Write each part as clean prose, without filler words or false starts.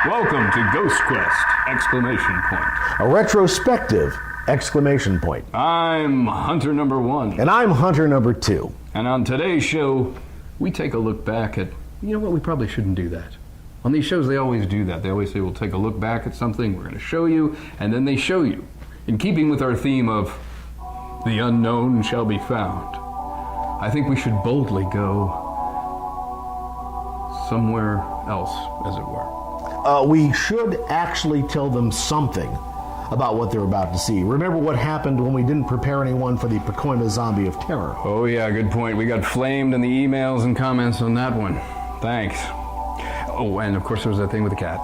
Welcome to Ghost Quest! Exclamation point. A retrospective! Exclamation point. I'm Hunter number 1. And I'm Hunter number 2. And on today's show, we take a look back at, you know what, we probably shouldn't do that. On these shows, they always do that. They always say, we'll take a look back at something, we're going to show you, and then they show you. In keeping with our theme of the unknown shall be found, I think we should boldly go somewhere else, as it were. We should actually tell them something about what they're about to see. Remember what happened when we didn't prepare anyone for the Pacoima zombie of terror? Oh yeah, good point. We got flamed in the emails and comments on that one. Thanks. Oh, and of course there was that thing with the cat.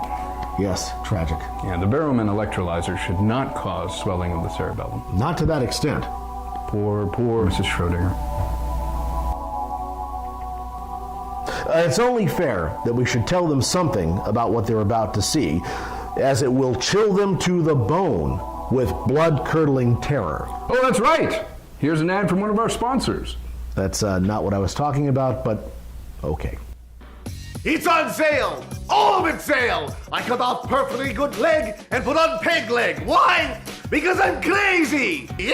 Yes, tragic. Yeah, the Barrowman electrolyzer should not cause swelling of the cerebellum. Not to that extent. Poor Mrs. Schrodinger. It's only fair that we should tell them something about what they're about to see, as it will chill them to the bone with blood-curdling terror. Oh, that's right! Here's an ad from one of our sponsors. That's not what I was talking about, but okay. It's on sale! All of it's sale! I cut off perfectly good leg and put on peg leg. Why? Because I'm crazy! Yeah!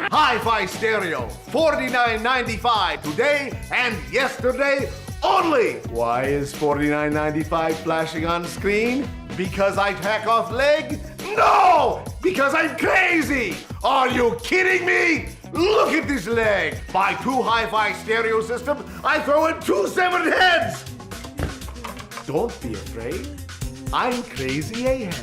Hi-Fi stereo, $49.95 today and yesterday only. Why is $49.95 flashing on screen? Because I hack off leg? No! Because I'm crazy! Are you kidding me? Look at this leg! Buy 2 hi-fi stereo systems, I throw in 2 severed heads! Don't be afraid. I'm Crazy Ahab.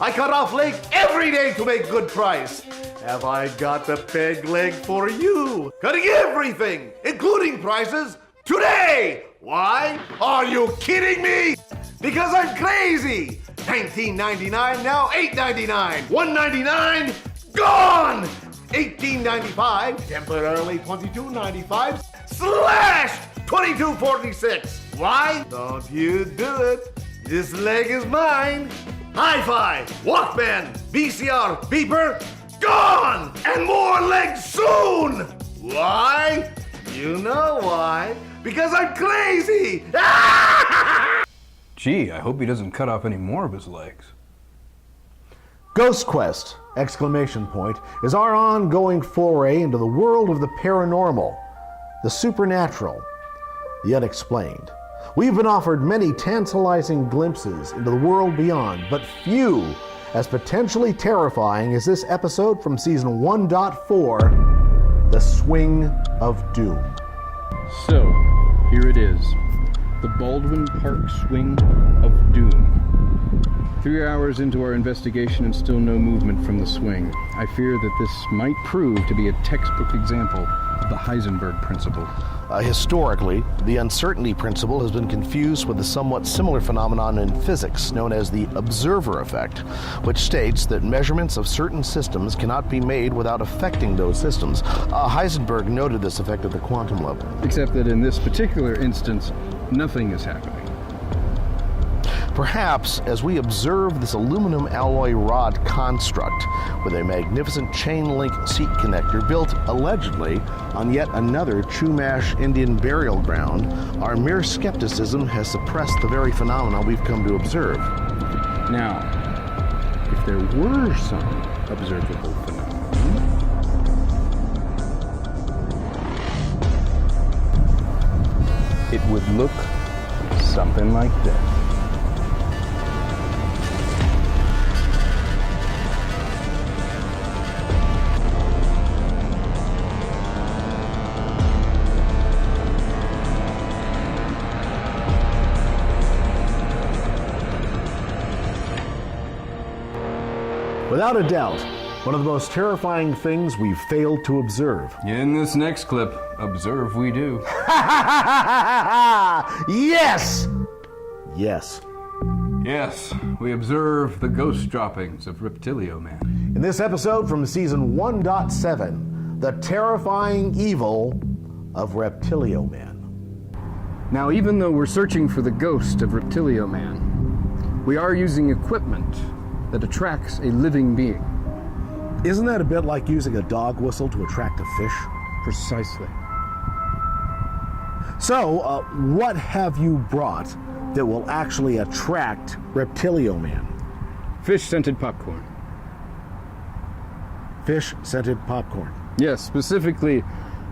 I cut off leg every day to make good price. Have I got the peg leg for you? Cutting everything, including prices, today! Why? Are you kidding me? Because I'm crazy! $19.99, now $8.99. $1.99, gone! $18.95, temporarily $22.95, slashed $22.46. Why? Don't you do it. This leg is mine. Hi-Fi, Walkman, VCR, beeper, gone! And more legs soon! Why? You know why. Because I'm crazy! Gee, I hope he doesn't cut off any more of his legs. Ghost Quest! Exclamation point is our ongoing foray into the world of the paranormal, the supernatural, the unexplained. We've been offered many tantalizing glimpses into the world beyond, but few as potentially terrifying as this episode from season 1.4, The Swing of Doom. So, here it is. The Baldwin Park Swing of Doom. 3 hours into our investigation and still no movement from the swing. I fear that this might prove to be a textbook example of the Heisenberg principle. Historically, the uncertainty principle has been confused with a somewhat similar phenomenon in physics known as the observer effect, which states that measurements of certain systems cannot be made without affecting those systems. Heisenberg noted this effect at the quantum level. Except that in this particular instance, nothing is happening. Perhaps as we observe this aluminum alloy rod construct with a magnificent chain-link seat connector built allegedly on yet another Chumash Indian burial ground, our mere skepticism has suppressed the very phenomena we've come to observe. Now, if there were some observable phenomena, it would look something like this. Without a doubt, one of the most terrifying things we've failed to observe. In this next clip, observe we do. Yes! Yes. Yes, we observe the ghost droppings of Reptilio Man. In this episode from season 1.7, the terrifying evil of Reptilio Man. Now, even though we're searching for the ghost of Reptilio Man, we are using equipment that attracts a living being. Isn't that a bit like using a dog whistle to attract a fish? Precisely. So, what have you brought that will actually attract Reptilio Man? Fish-scented popcorn. Fish-scented popcorn. Yes, specifically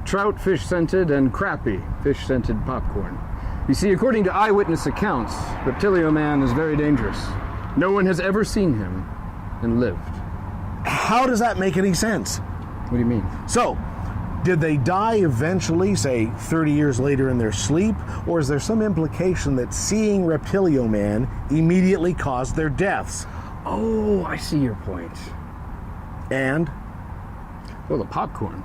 trout fish-scented and crappie fish-scented popcorn. You see, according to eyewitness accounts, Reptilio Man is very dangerous. No one has ever seen him and lived. How does that make any sense? What do you mean? So, did they die eventually, say 30 years later in their sleep, or is there some implication that seeing Reptilio Man immediately caused their deaths? Oh, I see your point. And? Well, the popcorn.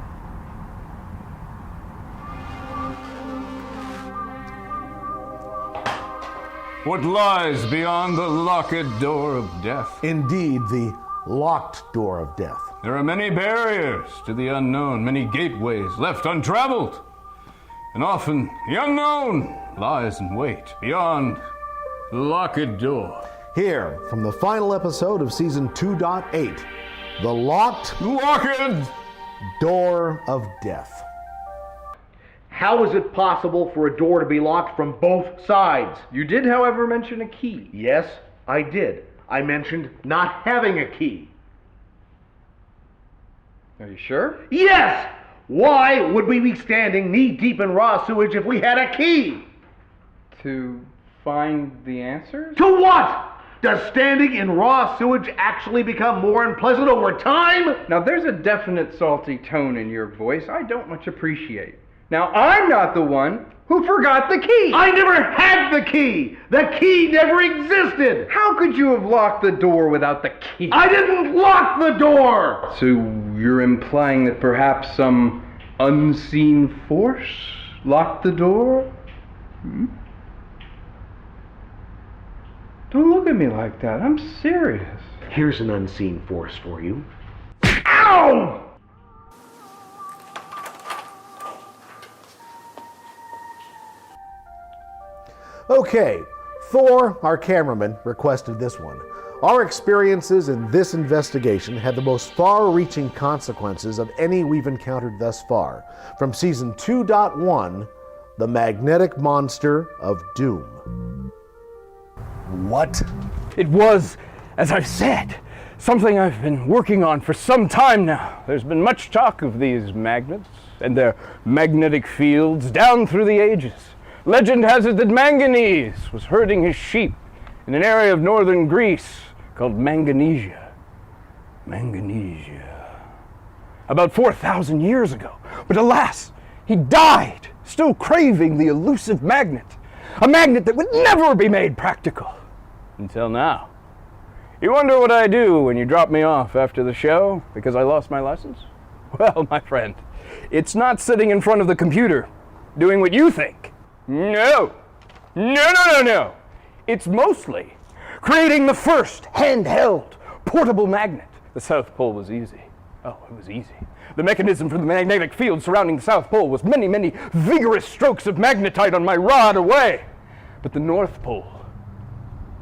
What lies beyond the locked door of death? Indeed, the locked door of death. There are many barriers to the unknown, many gateways left untraveled. And often the unknown lies in wait beyond the locked door. Here, from the final episode of Season 2.8, the locked door of death. How is it possible for a door to be locked from both sides? You did, however, mention a key. Yes, I did. I mentioned not having a key. Are you sure? Yes! Why would we be standing knee-deep in raw sewage if we had a key? To find the answers? To what? Does standing in raw sewage actually become more unpleasant over time? Now, there's a definite salty tone in your voice I don't much appreciate. Now, I'm not the one who forgot the key. I never had the key! The key never existed! How could you have locked the door without the key? I didn't lock the door! So you're implying that perhaps some unseen force locked the door? Don't look at me like that. I'm serious. Here's an unseen force for you. Ow! Okay, Thor, our cameraman, requested this one. Our experiences in this investigation had the most far-reaching consequences of any we've encountered thus far. From Season 2.1, The Magnetic Monster of Doom. What? It was, as I said, something I've been working on for some time now. There's been much talk of these magnets and their magnetic fields down through the ages. Legend has it that Manganese was herding his sheep in an area of northern Greece called Manganesia. About 4,000 years ago. But alas, he died, still craving the elusive magnet. A magnet that would never be made practical. Until now. You wonder what I do when you drop me off after the show because I lost my license? Well, my friend, it's not sitting in front of the computer doing what you think. No. It's mostly creating the first handheld portable magnet. The South Pole was easy. Oh, it was easy. The mechanism for the magnetic field surrounding the South Pole was many, many vigorous strokes of magnetite on my rod away. But the North Pole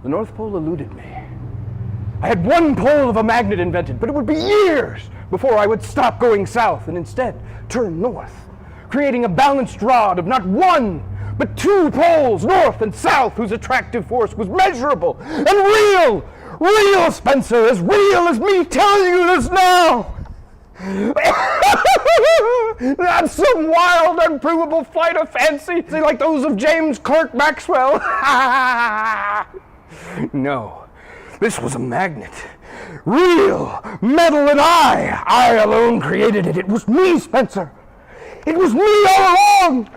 eluded me. I had one pole of a magnet invented, but it would be years before I would stop going south and instead turn north, creating a balanced rod of not one, but two poles, north and south, whose attractive force was measurable and real, Spencer, as real as me telling you this now. Not some wild, unprovable flight of fancy like those of James Clerk Maxwell. No, this was a magnet. Real, metal, and I alone created it. It was me, Spencer. It was me all along.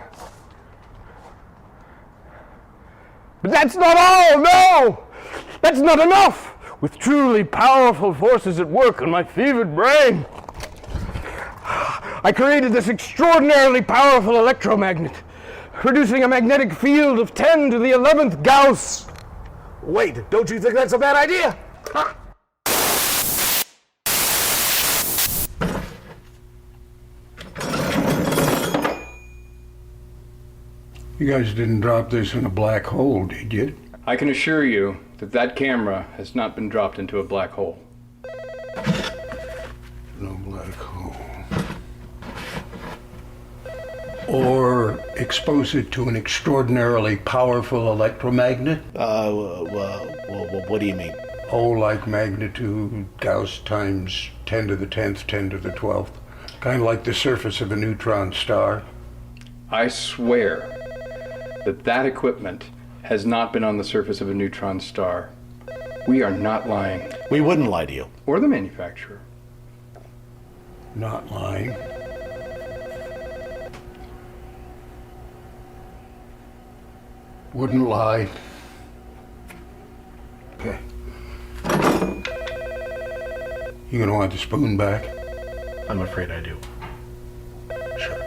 But that's not all, no! That's not enough! With truly powerful forces at work on my fevered brain, I created this extraordinarily powerful electromagnet, producing a magnetic field of 10 to the 11th Gauss. Wait, don't you think that's a bad idea? Huh? You guys didn't drop this in a black hole, did you? I can assure you that that camera has not been dropped into a black hole. No black hole. Or expose it to an extraordinarily powerful electromagnet? What do you mean? Oh, like magnitude, Gauss times 10 to the 10th, 10 to the 12th. Kind of like the surface of a neutron star. I swear that equipment has not been on the surface of a neutron star. We are not lying. We wouldn't lie to you. Or the manufacturer. Not lying. Wouldn't lie. Okay. You gonna want the spoon back? I'm afraid I do. Sure.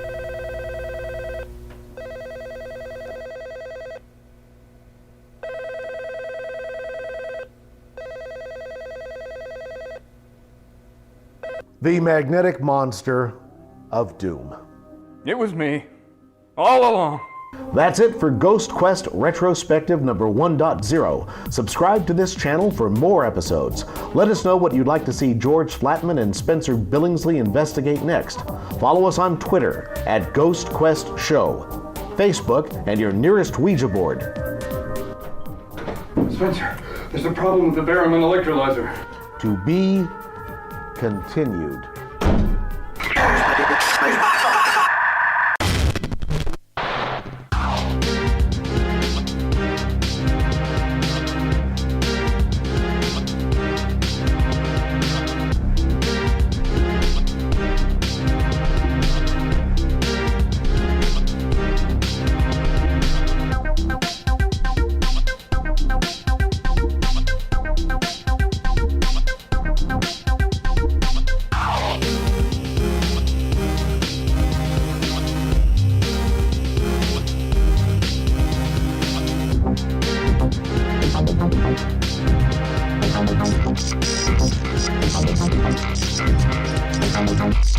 The magnetic monster of doom. It was me, all along. That's it for Ghost Quest Retrospective number 1.0. Subscribe to this channel for more episodes. Let us know what you'd like to see George Flatman and Spencer Billingsly investigate next. Follow us on Twitter at Ghost Quest Show, Facebook, and your nearest Ouija board. Spencer, there's a problem with the barium electrolyzer. To be continued. Thank you.